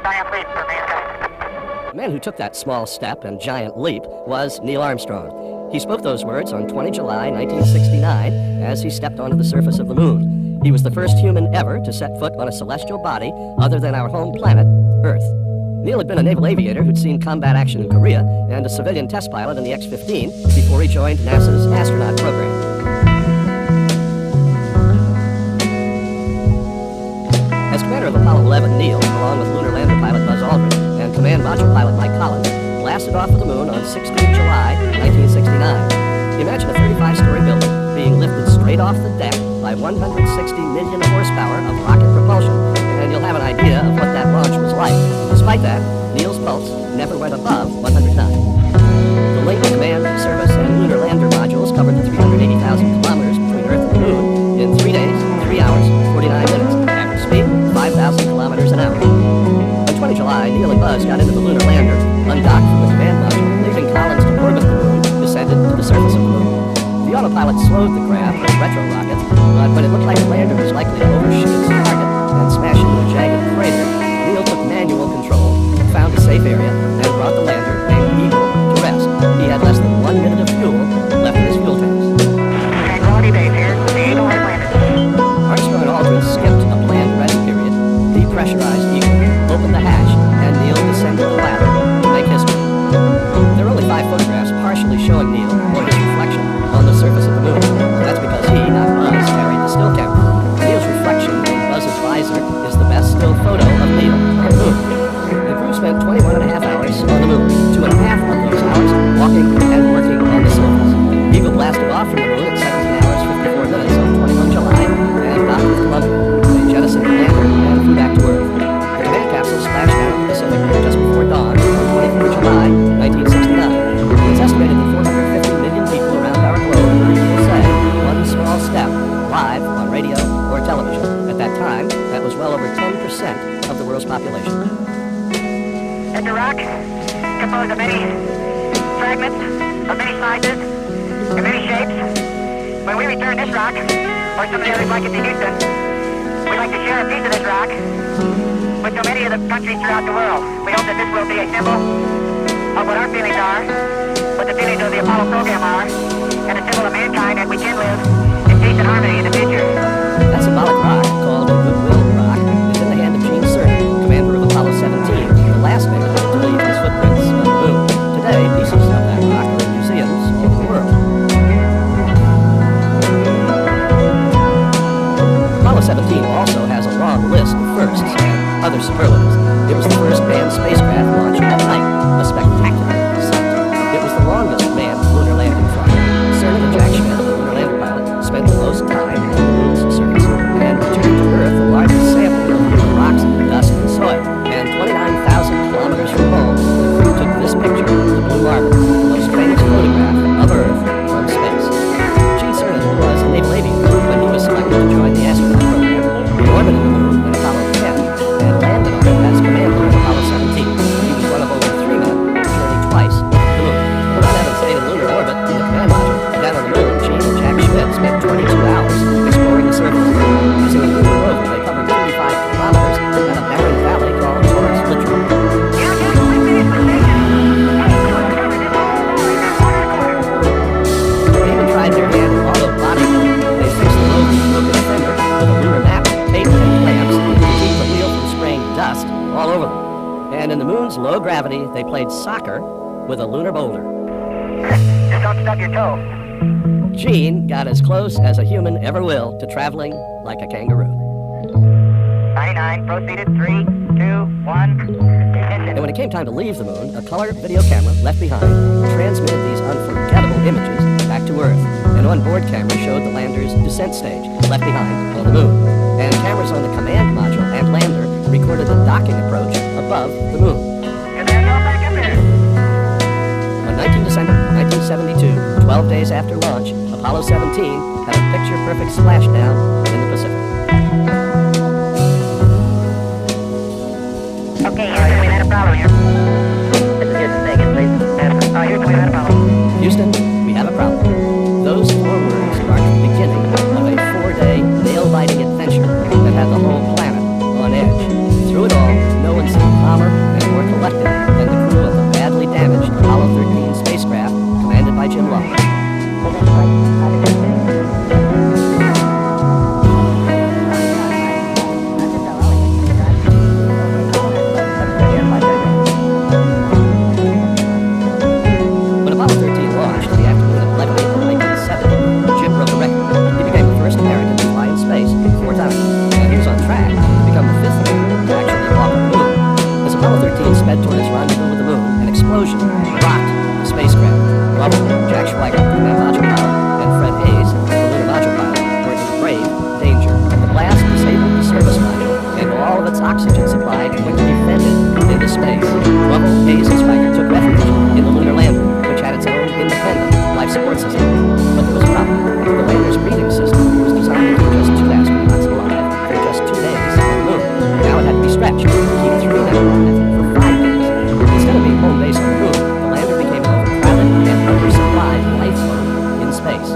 giant leap for mankind. The man who took that small step and giant leap was Neil Armstrong. He spoke those words on 20 July 1969 as he stepped onto the surface of the moon. He was the first human ever to set foot on a celestial body other than our home planet, Earth. Neil had been a naval aviator who'd seen combat action in Korea and a civilian test pilot in the X-15 before he joined NASA's Astronaut program. As commander of Apollo 11, Neil, along with lunar lander pilot Buzz Aldrin and command module pilot Mike Collins, blasted off of the moon on 16 July 1969. Imagine a 35-story building being lifted straight off the deck by 160 million horsepower of rocket propulsion, and you'll have an idea of what that launch was like. Despite that, Neil's pulse never went above 109. The link, command, service, and lunar lander modules covered the 380,000 kilometers between Earth and the moon in 3 days, 3 hours, 49 minutes. Average speed, 5,000 kilometers an hour. On 20 July, Neil and Buzz got into the lunar lander, undocked from the command module, leaving Collins to orbit the moon, descended to the surface of the moon. The autopilot slowed the craft with retro rockets, but when it looked like the lander was likely to overshoot its target and smash into a jagged crater, Neil took manual control, found a safe area, and brought the lander, named Eagle, to rest. He had less than 1 minute of fuel left in his fuel tanks. Tranquility Base here. The Eagle has landed. Armstrong and Aldrin skipped a planned rest period, depressurized Eagle, opened the hatch, and Neil descended the ladder to make history. There are only 5 photographs partially showing Neil or his reflection on the surface of the moon. That's because he, not Buzz, carried the still camera. Neil's reflection in Buzz's visor is the best still photo of Neil on the moon. The crew spent 21 and a half hours on the moon, 2.5 of those hours walking and working on the surface. Eagle blasted off from the moon at 17 hours 54 minutes on 21 July and docked with Columbia. They jettisoned the lander and flew back to Earth. The command capsule splashed down in the Pacific just before dawn on 24 July 1969. It's estimated that 450 million people around our globe heard Neil say one small step live on radio or television. At that time, that was well over 10% of the world's population. It's a rock composed of many fragments, of many sizes, and many shapes. When we return this rock, or some of the others like it to Houston, we'd like to share a piece of this rock with so many of the countries throughout the world. We hope that this will be a symbol of what our feelings are, what the feelings of the Apollo program are, and a symbol of mankind that we can live in peace and harmony in the future. That symbolic rock, called the Goodwill Rock, is in the hand of Gene Cernan, commander of Apollo 17, the last man to leave his footprints on the moon. Today, pieces of that rock are in museums all over the world. Apollo 17 also has a long list of firsts and other superlatives. It was the first manned spacecraft launched at night, a spectacular sight. It was the longest manned lunar landing flight. Cernan and Jack Schmitt, the lunar lander pilot, spent the most time on the moon's surface and returned to Earth the largest sample of lunar rocks, dust, and soil. And 29,000 kilometers from home, the crew took this picture of the Blue Marble, the most famous photograph of Earth from space. Gene Cernan was a naval aviator when he was selected to join the astronaut program. He orbited the moon in Apollo 10 and landed on it as commander of Apollo 17. He was one of only 3 men to journey twice to the moon. Without having stayed in lunar orbit in the command module, down on the moon, Gene and Jack Schmitt spent 22 hours exploring the surface. Using a lunar rover, they covered 35 kilometers and a barren valley called Taurus Littoral. They even tried their hand at auto bodybuilding. They fixed the rover's broken fender with a lunar map, tape, and clamps to keep the wheel from spraying dust all over them. And in the moon's low gravity, they played soccer with a lunar boulder. Just don't stub your toe. Gene got as close as a human ever will to traveling like a kangaroo. 99, proceeded, 3, 2, 1, And when it came time to leave the moon, a color video camera left behind transmitted these unforgettable images back to Earth. An onboard camera showed the lander's descent stage left behind on the moon. And cameras on the command module and lander recorded the docking approach above the moon. Get that all back in there. On 19 December 1972, 12 days after launch, Apollo 17 had a picture-perfect splashdown in the Pacific. Okay, Houston, we had a problem here. This is Houston, take it, please. Houston, we had a problem. Houston, we have a problem. Those 4 words marked the beginning of a 4-day nail-biting adventure that had the whole planet on edge. Through it all, no one seemed calmer space. Lovell, Hayes, and Spiker took refuge in the lunar lander, which had its own independent life support system. But there was a problem. The lander's breathing system was designed to keep just 2 astronauts alive for just 2 days on the moon. Now it had to be stretched to keep 3 men alive for 5 days. Instead of being home base on the moon, the lander became an overcrowded and undersupplied lifeboat in space.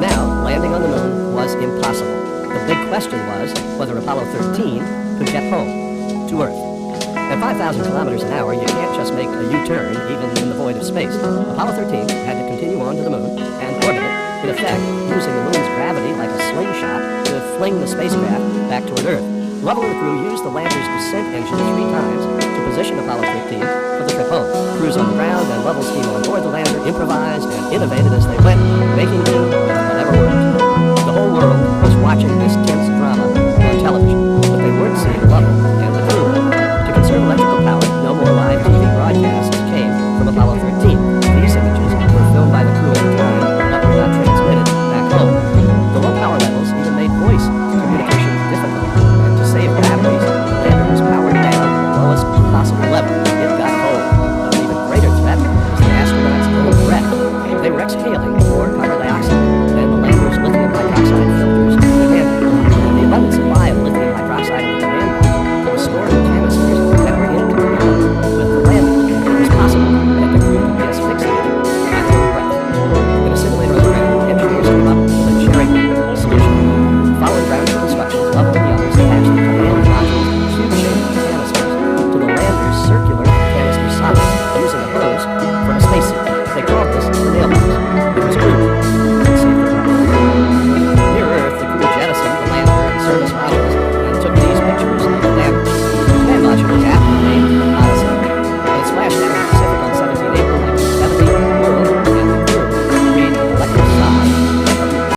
Now, landing on the moon was impossible. The big question was whether Apollo 13 could get home to Earth. At 5,000 kilometers an hour, you can't just make a U-turn even in the void of space. Apollo 13 had to continue on to the moon and orbit it, in effect using the moon's gravity like a slingshot to fling the spacecraft back toward Earth. Lovell and the crew used the lander's descent engine 3 times to position Apollo 13 for the trip home. Crews on the ground and Lovell's team on board the lander improvised and innovated as they went, making do with whatever worked. The whole world was watching this tense drama on television, but they weren't seeing Lovell